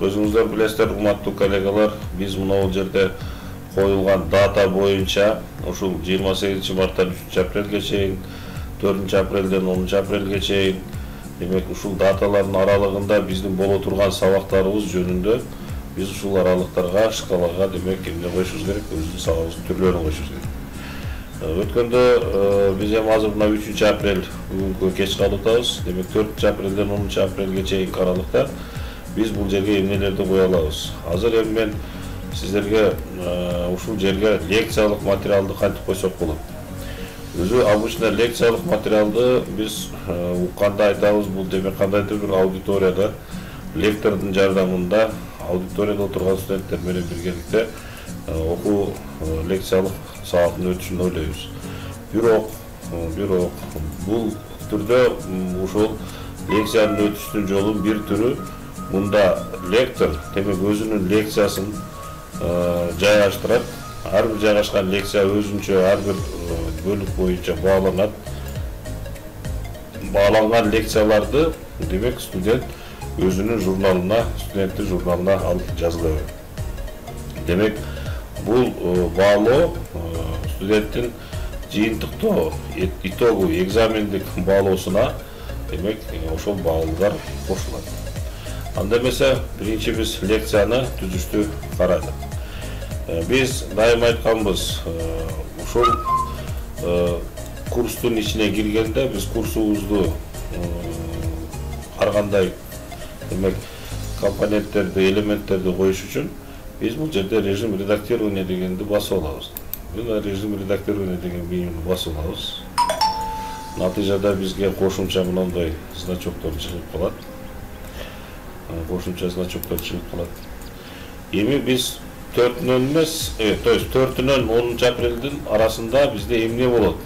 Өзүңүздөр билесиздер, урматтуу коллегалар, биз мына жерде коюлган дата боюнча ушул 28 марттан 3 апрелге чейин, 4 апрелден 10 апрелге чейин, демек ушул даталардын аралыгында биздин боло турган сабактарыбыз жөнүндө биз ушул аралыктарга, шкалага демек эмне коюшубуз керек, өзүбүздүн сабагыбыздын түрлөрүн коюшубуз керек. Өткөндө биз эми азыр мына 3 апрель бүгүнкү кеч калып, демек 4 апрелден 10 апрелге чейин аралыкта биз бул жерге эмнелерди кое алабыз. Азыр эми мен сиздерге ушул жерге лекциялык материалды кантип койсок болот. Өзү обычно лекциялык материалды биз укканда айтабыз, бул демек кандайдыр бир аудиторияда лектордун жардамында аудиторияда отурган студенттер менен биргеликте окуу лекциялык саатын өтүшүн ойлойбуз. Бирок бул түрдө ушул лекциянын өтүштүн жолу бир түрү. Мында лектор демек өзүнүн лекциясын жайгаштырат. Ар бир жайгашкан лекция өзүнчө ар бир бөлүк боюнча бааланат. Бааланган лекцияларды демек студент өзүнүн журналына, студенттин журналына алып жазыла берет. Демек бул баалоо студенттин жыйынтыктоо итогу экзамендик баалоосуна демек ошол баалуулар кошулат. Анда эмесе биринчи биз лекцияны түзүштү карайлык. Биз дайыма айтканбыз, ушул курстун ичине киргенде биз курсубузду ар кандай демек компоненттерди, элементтерди коюш үчүн биз бул жерде режим редактирования дегенди басып алабыз. Мына режим редактирования деген менюну басып алабыз. Натыйжада бизге кошумча мындай значоктор чыгып калат. Кошумча значоктор чыгып калат. Эми биз 4-нөн эмес, то есть 4-нөн 10 апрелдин арасында бизде эмне болот?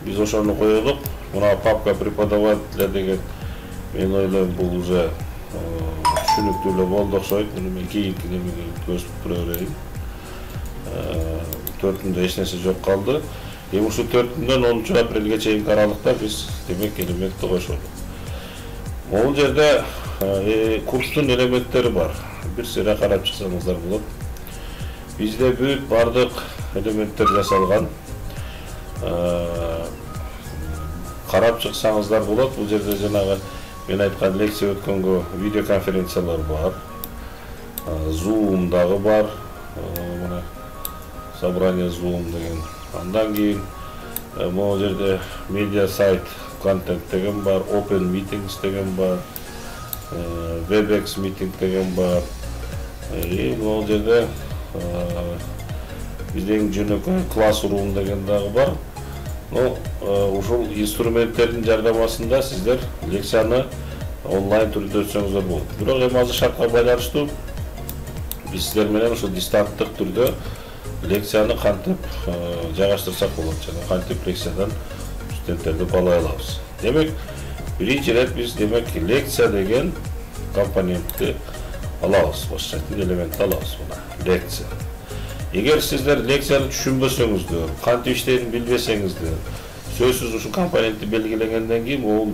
Биз ошону коелук. Мына папка преподавателя деген мен ойлойм бул уже түшүнүктүү эле болду окшойт. Муну мен кийинки немеге көзүп берейин. 4-үндө эч нерсе жок калды. Эми ушу 4-дөн 10 апрелге чейин аралыкта биз демек элементти коюшобуз. Бул жерде курстун элементтери бар. Бир сыйра карап чыксаңыздар болот. Бизде бүт бардык элементтер жасалган. Карап чыксаңыздар болот. Бул жерде жанагы мен айткан лекция өткөнгө видеоконференциялар бар. Zoom дагы бар. Мына собрание Zoom деген. Андан кийин могу жерде медиа сайт контент деген бар, Open Meetings деген бар, WebEx Meeting деген бар. Могу жерде биздин жөнөкөй Classroom деген дагы бар. Ушул инструменттердин жардамасында сиздер лекцияны онлайн түрдө өтсөңүздөр болот. Бирок эми азыр шартка байланыштуу биз сиздер менен ушул дистанттык түрдө лекцияны кантип жайгаштырсак болот жана кантип лекциядан студенттерди баалай алабыз. Демек, биринчи ирет биз демек лекция деген компонентти алабыз, башкача элементти алабыз мына лекция. Эгер сиздер лекцияны түшүнбөсөңүздөр, кантип иштейтинин билбесеңиздер, сөзсүз ушул компонентти белгилегенден кийин оң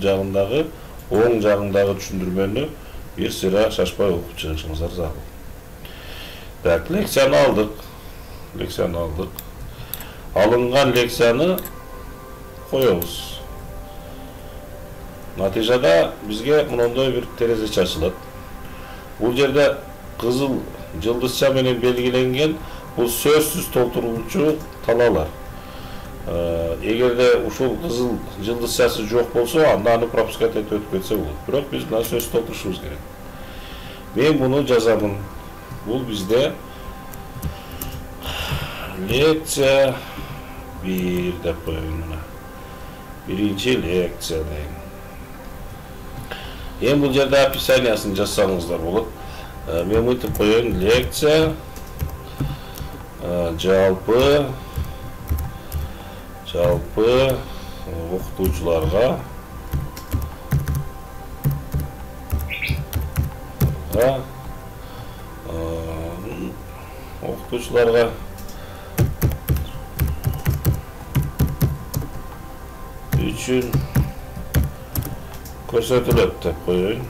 жагындагы түшүндүрмөнү бир сыйра шашпай окуп чыгышыңыздар зарыл. Так, лекцияны алдык. Алынган лекцияны коебуз. Натыйжада бизге мындай бир терезе чачылат. Бул жерде кызыл жылдызча менен белгиленген бул сөзсүз толтурулуучу талаалар. Эгерде ушул кызыл жылдызчасы жок болсо, анда аны пропускать этип өтүп кетсе болот. Бирок биз мына сөз толтурушубуз керек. Мен муну жазамын. Бул бизде лекция 1 деп коеюн мына. Биринчи лекция дейм. Эми бул жерде описаниясын жазсаңыздар болот. Мен мынтип коеюн, лекция жалпы окутуучуларга үчүн көрсөтүлөт деп коеюн.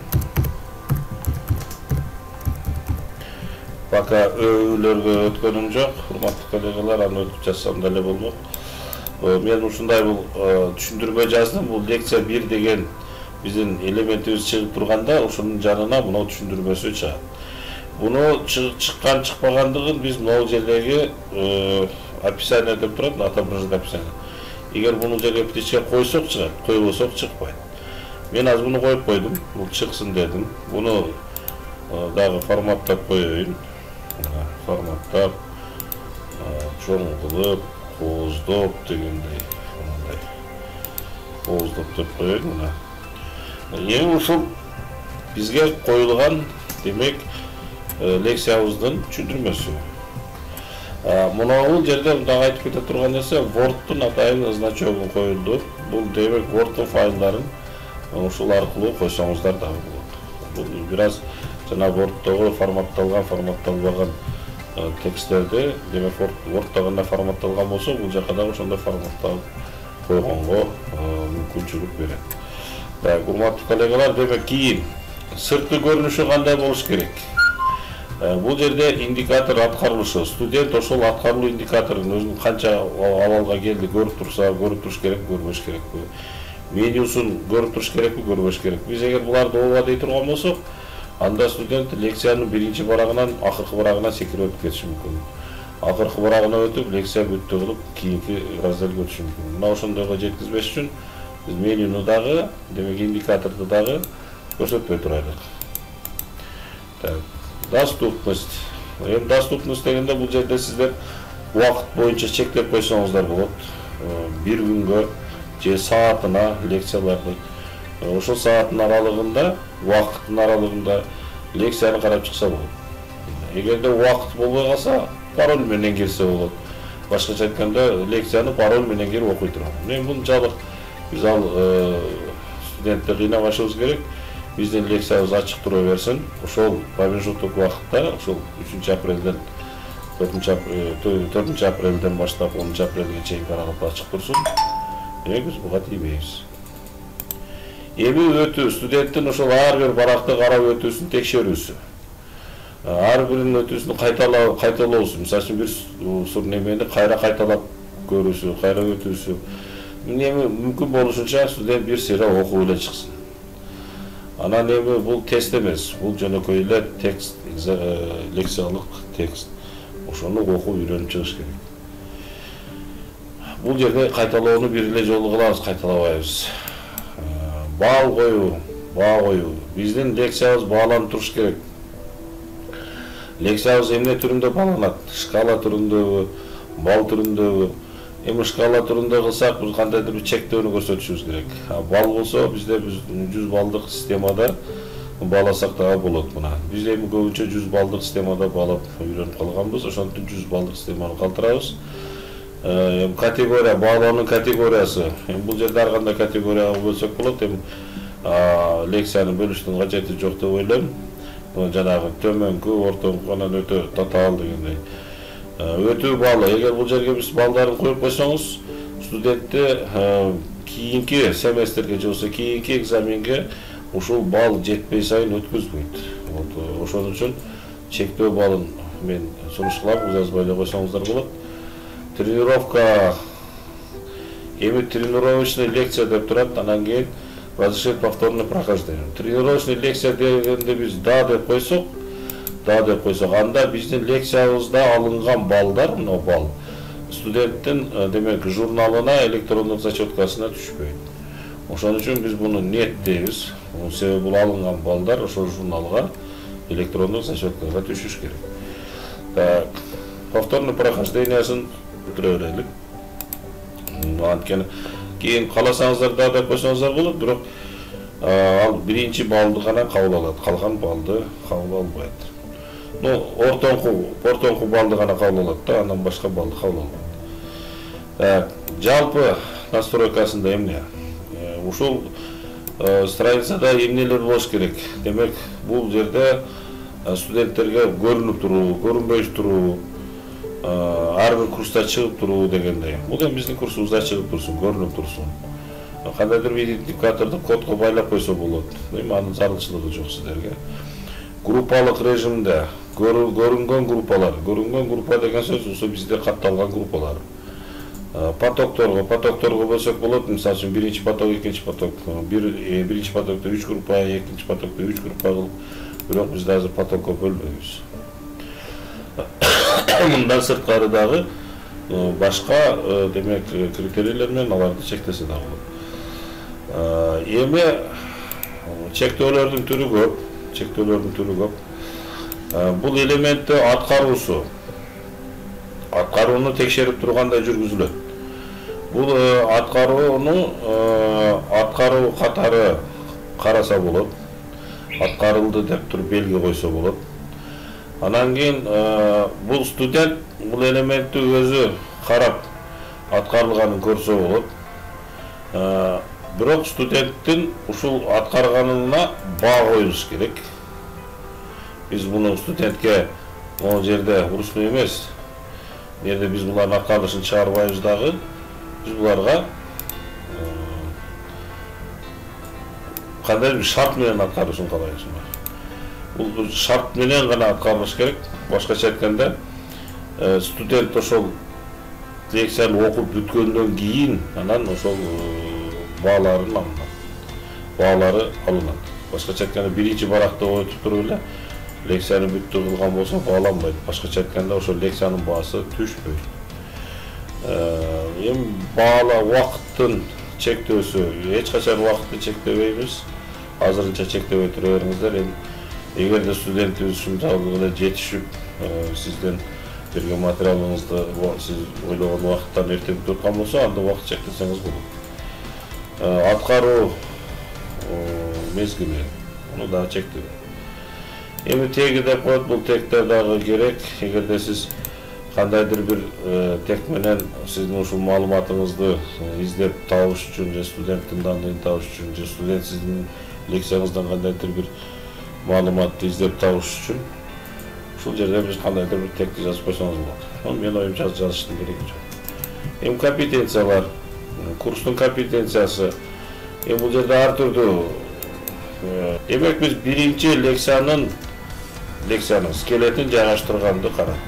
Бака өйлөргө өткөнүм жок, урматтуу коллегалар, аны өтүп жатсам деле болмок. Мен ушундай бул түшүндүрмө жаздым. Бул лекция 1 деген биздин элементибиз чыгып турганда, ошонун жанына мына түшүндүрмөсү чыгат. Буну чыккан чыкпагандыгын биз могу жердеги описание деп турат, отображение описание. Эгер буну жерге птичке койсок чыгат, койбосок чыкпайт. Мен азыр буну коюп койдум, бул чыксын дедим. Буну дагы форматтап коеюн. Форматтап, чоң кылып, кооздоп дегендей, мындай. Кооздоп деп коеюн мына. Эң ушул бизге коюлган, демек, лекциябыздын түшүндүрмөсү. Мынау жерде дагы айтып кете турган нерсе, Word'тун атайын значогу коюлду. Бул демек Word'тун файлдарын ушул аркылуу койсоңуздар дагы болот. Бул бир аз жана Word'тогу форматталбаган тексттерди, демек Word'та кандай форматталган болсо, бул жака дагы ошондой форматталып койгонго мүмкүнчүлүк берет. Так, урматтуу коллегалар, демек кийин сырткы көрүнүшү кандай болуш керек? Бул жерде индикатор аткарылышы, студент ошол аткарылуу индикатордун өзүн канча абалга келди көрүп турса, көрүп туруш керек, көрбөш керекпи? Менюсун көрүп туруш керекпи, көрбөш керекпи? Биз эгер буларды ооба дей турган болсок, анда студент лекциянын биринчи барагынан акыркы барагына секирип өтүп кетиши мүмкүн. Акыркы барагына өтүп, лекция бүттү кылып, кийинки разделге өтүшү мүмкүн. Мына ошондойго жеткизбеш үчүн биз менюну дагы, демек индикаторду дагы көрсөтпөй турайлык. Так. Доступность. Доступность дегенде бул жерде сиздер убакыт боюнча чектеп койсоңуздар болот. Бир күнгө же саатына лекцияларды. Ошол сааттын аралыгында, убакыттын аралыгында лекцияны карап чыкса болот. Эгерде убакыт болбой калса, пароль менен кирсе болот. Башкача айтканда, лекцияны пароль менен кирип окуй турам. Мен мынчалык биз ал студентти кыйнабашыбыз керек. Биздин лекциябыз ачык тура берсин. Ошол промежуттук убакытта, ошол 3 апрелден 4 апрелден баштап 10 апрелге чейинки аралыкта ачык турсун. Демек биз буга тийбейбиз. Эми өтүү, студенттин ошол ар бир баракты карап өтүүсүн текшерүүсү. Ар биринин өтүүсүн кайталоосу, мисалы үчүн бир сур немени кайра кайталап көрүүсү, кайра өтүүсү. Эми мүмкүн болушунча студент бир сыйра окуп эле чыксын. Анан эми бул тест эмес, бул жөнөкөй эле текст, лекциялык текст. Ошону окуп үйрөнүп чыгыш керек. Бул жерде кайталоону бир эле жолу кылабыз, кайталабайбыз. Баал коюу, баа коюу. Биздин лекциябыз бааланып туруш керек. Лекциябыз эмне түрүндө бааланат? Шкала түрүндөбү, бал түрүндөбү? Эми шкала түрүндө кылсак, биз кандайдыр бир чектөөнү көрсөтүшүбүз керек. Бал болсо, бизде 100 балдык системада бааласак дагы болот мына. Биз эми көбүнчө 100 балдык системада баалап үйрөнүп калганбыз. Ошондуктан 100 балдык системаны калтырабыз. Категория, баалоонун категориясы. Бул жерде ар кандай категорияга бөлсөк болот. Лекцияны бөлүштүн кажети жок деп ойлойм. Жанагы төмөнкү, ортоңку, анан өтө татаал дегендей. Өтүү балы. Эгер бул жерге биз балдарын коюп койсоңуз, студентти кийинки семестрге же болбосо кийинки экзаменге ушул бал жетпей сайын өткүзбөйт. Ошон үчүн чектөө балын мен сунуш кылам, жазбай эле койсоңуздар болот. Тренировка. Эми тренировочный лекция деп турат, анан кийин разрешить повторное прохождение. Тренировочный лекция дегенде биз да деп койсок, анда биздин лекциябызда алынган балдар, мына бал, студенттин демек журналына, электрондук зачеткасына түшпөйт. Ошон үчүн биз буну нет дейбиз. Себеби бул алынган балдар ошол журналга, электрондук зачеткага түшүш керек. Так, повторный прохождениясын бүтүрө берелик. Анткени кийин кааласаңыздар да деп койсоңуздар болот, бирок ал биринчи балды гана кабыл алат, калган балды кабыл албайт. Ортоңку балды гана кабыл алат да, андан башка балды кабыл албайт. Жалпы настройкасында эмне? Ушул страницада эмнелер болуш керек? Демек, бул жерде студенттерге көрүнүп туруу, көрүнбөй туруу, ар бир курста чыгып туруу дегендей. Бул эми биздин курсубузда чыгып турсун, көрүнүп турсун. Кандайдыр бир идентификаторду кодго байлап койсо болот. Эми анын зарылчылыгы жок сиздерге. группалык режимде көрүнгөн группа деген сөз ушу бизде катталган группалар. Потокторго бөлсөк болот. Мисалы үчүн биринчи поток, экинчи поток. Биринчи потокто 3 группа, экинчи потокто 3 группа кылып, бирок биз азыр потокко бөлбөйбүз. Мындан сырткары дагы башка демек критерийлер менен аларды чектесе да болот. Эми чектөөлөрдүн түрү көп. Бул элементи аткарууну текшерип турганда жүргүзүлөт. Бул аткаруу катары караса болот. Аткарылды деп туруп белги койсо болот. Анан кийин бул студент бул элементти өзү карап аткарылганын көрсө болот. Бирок студенттин ушул аткарганына баа коюлуш керек. Биз муну студентке могу жерде урушмай эмес. Жерде биз булардын аткарылышын чыгарбайбыз дагы. Биз буларга кандай бир шарт менен аткарышын каалайбыз. Бул шарт менен гана аткарылыш керек. Башкача айтканда, студент ошол лекцияны окуп бүткөндөн кийин анан ошол баалары алынат. Башкача айтканда, биринчи баракта өтүп туруп эле лекцияны бүттү кылган болсо бааланбайт. Башкача айтканда, ошол лекциянын баасы түшпөйт. Эми баала убакыттын чектөөсү, эч качан убакытты чектебейбиз. Азырынча чектебей тура бериңиздер. Эгерде студентибиз ушунчалык эле жетишип, сизден берген материалыңызды сиз ойлогон убакыттан эрте бүткөн болсо, анда убакыт чектесеңиз болот. Аткаруу мезгили, муну дагы чектөө. Эми теги деп коет, бул тектер дагы керек. Эгерде сиз кандайдыр бир тек менен сиздин ушул маалыматыңызды издеп табыш үчүн, же студенттин данныйын табыш үчүн, же студент сиздин лекцияңыздан кандайдыр бир маалыматты издеп табыш үчүн, ушул жерде биз кандайдыр бир текти жазып койсоңуз болот. Менин оюмча жазыштын кереги жок. Эми компетенциялар, курстун компетенциясы. Эми бул жерде ар түрдүү. Демек биз биринчи лекциянын скелетин жайгаштырганды карадык.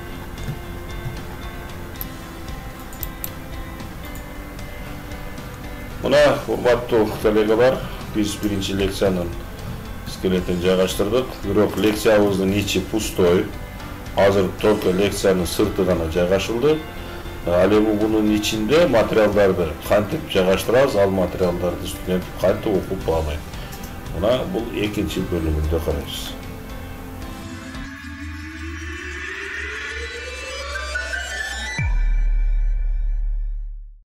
Мына, урматтуу коллегалар, биз биринчи лекциянын скелетин жайгаштырдык. Бирок лекциябыздын ичи пустой. Азыр только лекциянын сырты гана жайгашылды. Ал эми бунун ичинде материалдарды кантип жайгаштырабыз, ал материалдарды студент кантип окуп баалайт. Мына бул экинчи бөлүмүндө карайбыз.